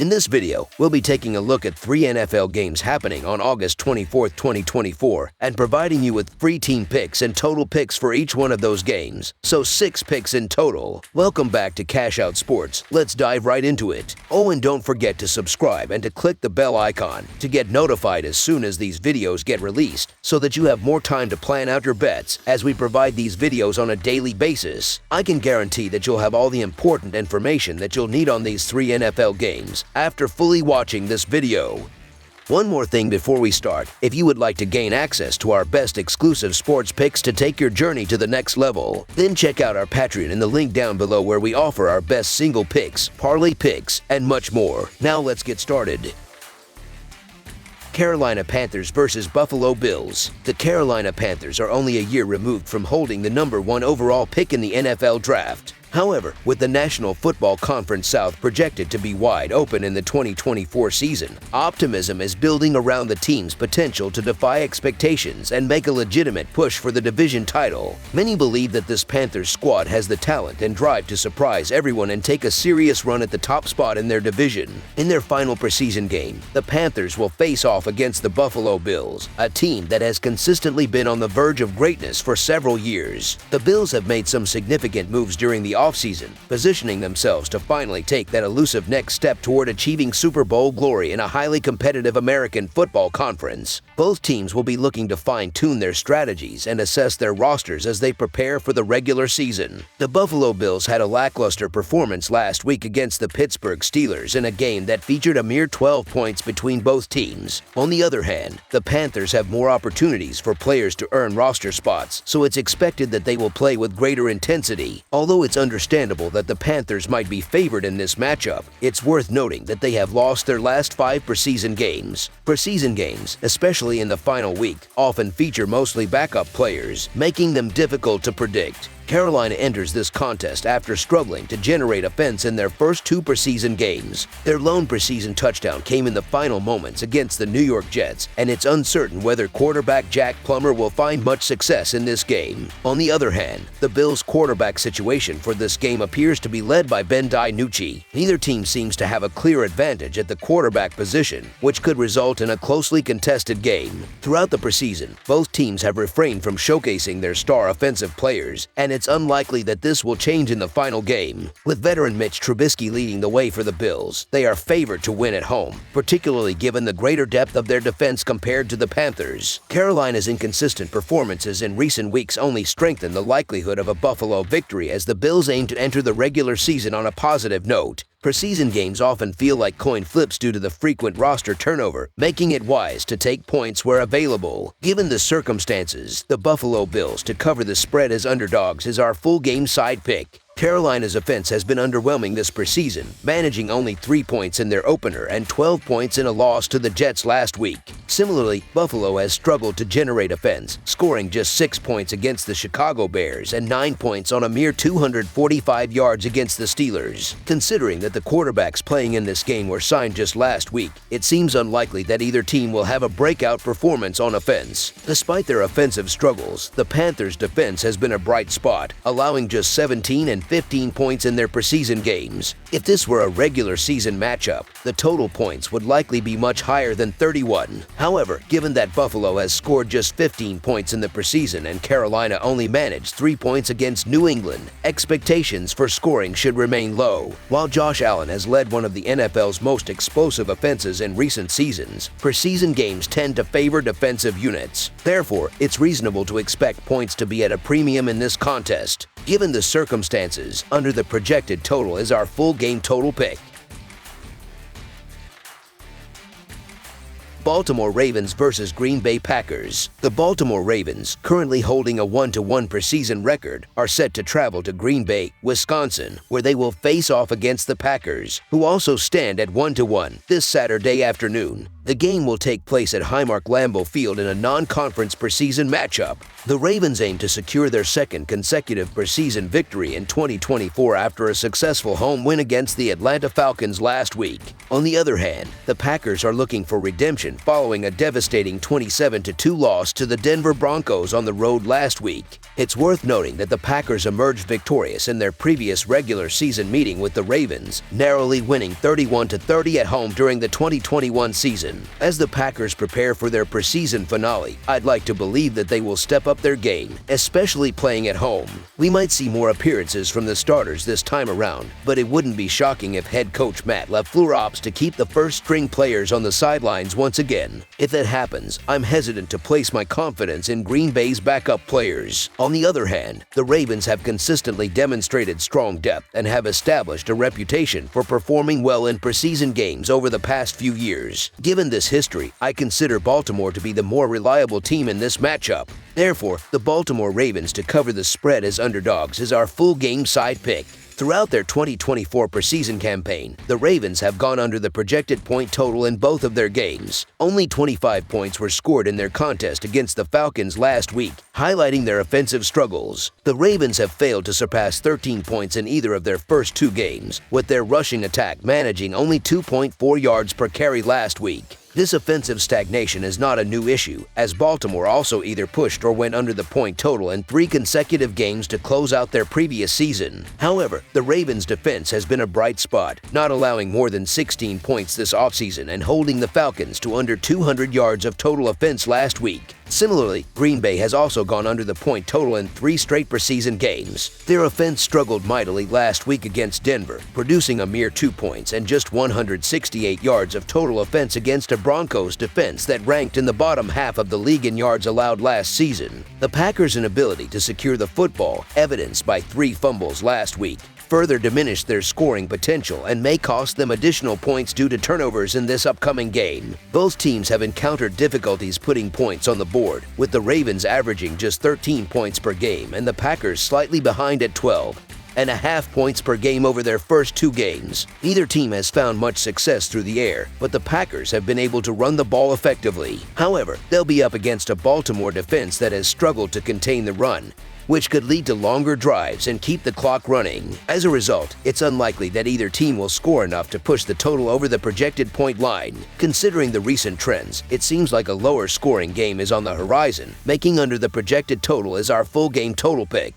In this video, we'll be taking a look at 3 NFL games happening on August 24, 2024, and providing you with free team picks and total picks for each one of those games. So 6 picks in total. Welcome back to Cash Out Sports. Let's dive right into it. Oh, and don't forget to subscribe and to click the bell icon to get notified as soon as these videos get released, so that you have more time to plan out your bets as we provide these videos on a daily basis. I can guarantee that you'll have all the important information that you'll need on these 3 NFL games after fully watching this video. One more thing before we start, if you would like to gain access to our best exclusive sports picks to take your journey to the next level, then check out our Patreon in the link down below where we offer our best single picks, parlay picks, and much more. Now let's get started. Carolina Panthers versus Buffalo Bills. The Carolina Panthers are only a year removed from holding the #1 overall pick in the NFL draft. However, with the National Football Conference South projected to be wide open in the 2024 season, optimism is building around the team's potential to defy expectations and make a legitimate push for the division title. Many believe that this Panthers squad has the talent and drive to surprise everyone and take a serious run at the top spot in their division. In their final preseason game, the Panthers will face off against the Buffalo Bills, a team that has consistently been on the verge of greatness for several years. The Bills have made some significant moves during the offseason, positioning themselves to finally take that elusive next step toward achieving Super Bowl glory in a highly competitive American football conference. Both teams will be looking to fine-tune their strategies and assess their rosters as they prepare for the regular season. The Buffalo Bills had a lackluster performance last week against the Pittsburgh Steelers in a game that featured a mere 12 points between both teams. On the other hand, the Panthers have more opportunities for players to earn roster spots, so it's expected that they will play with greater intensity. Although it's understandable that the Panthers might be favored in this matchup, it's worth noting that they have lost their last 5 preseason games. Preseason games, especially in the final week, often feature mostly backup players, making them difficult to predict. Carolina enters this contest after struggling to generate offense in their first 2 preseason games. Their lone preseason touchdown came in the final moments against the New York Jets, and it's uncertain whether quarterback Jack Plummer will find much success in this game. On the other hand, the Bills' quarterback situation for this game appears to be led by Ben DiNucci. Neither team seems to have a clear advantage at the quarterback position, which could result in a closely contested game. Throughout the preseason, both teams have refrained from showcasing their star offensive players, and it's unlikely that this will change in the final game. With veteran Mitch Trubisky leading the way for the Bills, they are favored to win at home, particularly given the greater depth of their defense compared to the Panthers. Carolina's inconsistent performances in recent weeks only strengthen the likelihood of a Buffalo victory as the Bills aim to enter the regular season on a positive note. Preseason games often feel like coin flips due to the frequent roster turnover, making it wise to take points where available. Given the circumstances, the Buffalo Bills to cover the spread as underdogs is our full game side pick. Carolina's offense has been underwhelming this preseason, managing only 3 points in their opener and 12 points in a loss to the Jets last week. Similarly, Buffalo has struggled to generate offense, scoring just 6 points against the Chicago Bears and 9 points on a mere 245 yards against the Steelers. Considering that the quarterbacks playing in this game were signed just last week, it seems unlikely that either team will have a breakout performance on offense. Despite their offensive struggles, the Panthers' defense has been a bright spot, allowing just 17 and 15 points in their preseason games. If this were a regular season matchup, the total points would likely be much higher than 31. However, given that Buffalo has scored just 15 points in the preseason and Carolina only managed 3 points against New England, expectations for scoring should remain low. While Josh Allen has led one of the NFL's most explosive offenses in recent seasons, preseason games tend to favor defensive units. Therefore, it's reasonable to expect points to be at a premium in this contest. Given the circumstances, under the projected total is our full game total pick. Baltimore Ravens versus Green Bay Packers. The Baltimore Ravens, currently holding a 1-1 preseason record, are set to travel to Green Bay, Wisconsin, where they will face off against the Packers, who also stand at 1-1 this Saturday afternoon. The game will take place at Highmark Lambeau Field in a non-conference preseason matchup. The Ravens aim to secure their second consecutive preseason victory in 2024 after a successful home win against the Atlanta Falcons last week. On the other hand, the Packers are looking for redemption direction following a devastating 27-2 loss to the Denver Broncos on the road last week. It's worth noting that the Packers emerged victorious in their previous regular season meeting with the Ravens, narrowly winning 31-30 at home during the 2021 season. As the Packers prepare for their preseason finale, I'd like to believe that they will step up their game, especially playing at home. We might see more appearances from the starters this time around, but it wouldn't be shocking if head coach Matt LaFleur opts to keep the first-string players on the sidelines once again. If that happens, I'm hesitant to place my confidence in Green Bay's backup players. On the other hand, the Ravens have consistently demonstrated strong depth and have established a reputation for performing well in preseason games over the past few years. Given this history, I consider Baltimore to be the more reliable team in this matchup. Therefore, the Baltimore Ravens to cover the spread as underdogs is our full game side pick. Throughout their 2024 preseason campaign, the Ravens have gone under the projected point total in both of their games. Only 25 points were scored in their contest against the Falcons last week, highlighting their offensive struggles. The Ravens have failed to surpass 13 points in either of their first two games, with their rushing attack managing only 2.4 yards per carry last week. This offensive stagnation is not a new issue, as Baltimore also either pushed or went under the point total in 3 consecutive games to close out their previous season. However, the Ravens' defense has been a bright spot, not allowing more than 16 points this offseason and holding the Falcons to under 200 yards of total offense last week. Similarly, Green Bay has also gone under the point total in 3 straight preseason games. Their offense struggled mightily last week against Denver, producing a mere 2 points and just 168 yards of total offense against a Broncos defense that ranked in the bottom half of the league in yards allowed last season. The Packers' inability to secure the football, evidenced by 3 fumbles last week, further diminished their scoring potential and may cost them additional points due to turnovers in this upcoming game. Both teams have encountered difficulties putting points on the board, with the Ravens averaging just 13 points per game and the Packers slightly behind at 12.5 points per game over their first 2 games. Neither team has found much success through the air, but the Packers have been able to run the ball effectively. However, they'll be up against a Baltimore defense that has struggled to contain the run, which could lead to longer drives and keep the clock running. As a result, it's unlikely that either team will score enough to push the total over the projected point line. Considering the recent trends, it seems like a lower scoring game is on the horizon, making under the projected total as our full game total pick.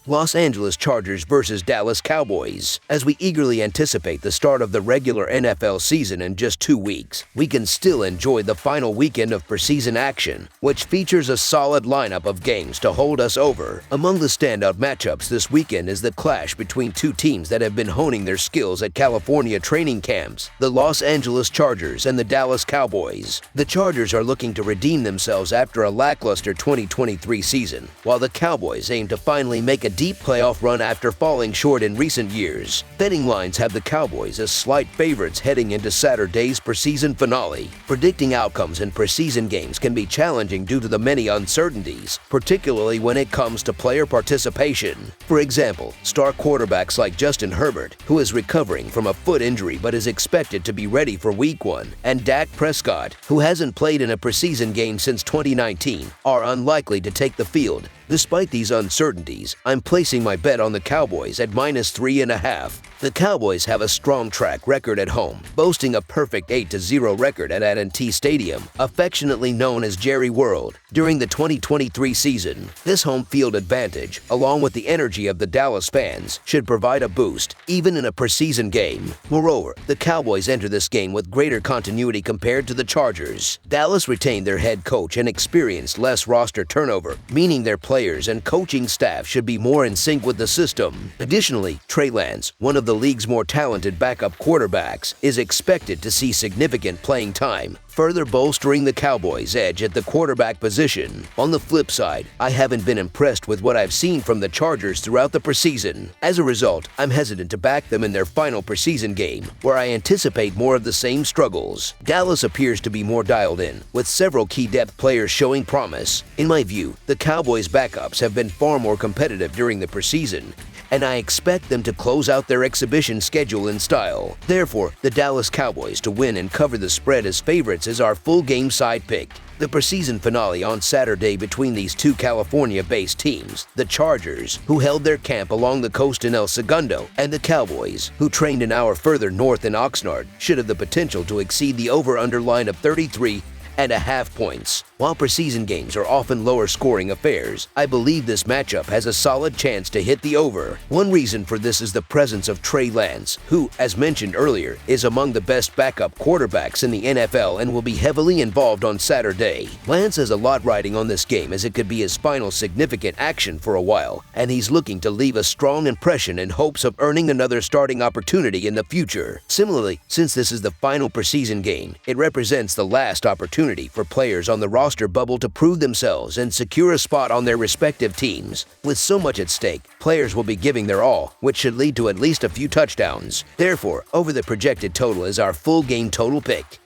Los Angeles Chargers versus Dallas Cowboys. As we eagerly anticipate the start of the regular NFL season in just 2 weeks, we can still enjoy the final weekend of preseason action, which features a solid lineup of games to hold us over. Among the standout matchups this weekend is the clash between 2 teams that have been honing their skills at California training camps, the Los Angeles Chargers and the Dallas Cowboys. The Chargers are looking to redeem themselves after a lackluster 2023 season, while the Cowboys aim to finally make a deep playoff run after falling short in recent years. Betting lines have the Cowboys as slight favorites heading into Saturday's preseason finale. Predicting outcomes in preseason games can be challenging due to the many uncertainties, particularly when it comes to player participation. For example, star quarterbacks like Justin Herbert, who is recovering from a foot injury but is expected to be ready for Week 1, and Dak Prescott, who hasn't played in a preseason game since 2019, are unlikely to take the field. Despite these uncertainties, I'm placing my bet on the Cowboys at -3.5. The Cowboys have a strong track record at home, boasting a perfect 8-0 record at A&T Stadium, affectionately known as Jerry World, during the 2023 season. This home field advantage, along with the energy of the Dallas fans, should provide a boost, even in a preseason game. Moreover, the Cowboys enter this game with greater continuity compared to the Chargers. Dallas retained their head coach and experienced less roster turnover, meaning their players and coaching staff should be more in sync with the system. Additionally, Trey Lance, one of the league's more talented backup quarterbacks, is expected to see significant playing time, further bolstering the Cowboys' edge at the quarterback position. On the flip side, I haven't been impressed with what I've seen from the Chargers throughout the preseason. As a result, I'm hesitant to back them in their final preseason game, where I anticipate more of the same struggles. Dallas appears to be more dialed in, with several key depth players showing promise. In my view, the Cowboys' backups have been far more competitive during the preseason, and I expect them to close out their exhibition schedule in style. Therefore, the Dallas Cowboys to win and cover the spread as favorites is our full game side pick. The preseason finale on Saturday between these two California-based teams, the Chargers, who held their camp along the coast in El Segundo, and the Cowboys, who trained an hour further north in Oxnard, should have the potential to exceed the over-under line of 33.5 points. While preseason games are often lower-scoring affairs, I believe this matchup has a solid chance to hit the over. One reason for this is the presence of Trey Lance, who, as mentioned earlier, is among the best backup quarterbacks in the NFL and will be heavily involved on Saturday. Lance has a lot riding on this game as it could be his final significant action for a while, and he's looking to leave a strong impression in hopes of earning another starting opportunity in the future. Similarly, since this is the final preseason game, it represents the last opportunity for players on the roster bubble to prove themselves and secure a spot on their respective teams. With so much at stake, players will be giving their all, which should lead to at least a few touchdowns. Therefore, over the projected total is our full game total pick.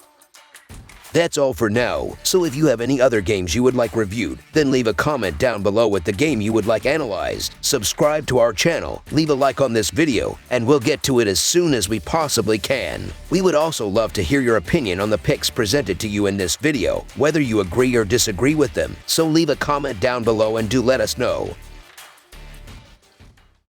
That's all for now, so if you have any other games you would like reviewed, then leave a comment down below with the game you would like analyzed. Subscribe to our channel, leave a like on this video, and we'll get to it as soon as we possibly can. We would also love to hear your opinion on the picks presented to you in this video, whether you agree or disagree with them, so leave a comment down below and do let us know.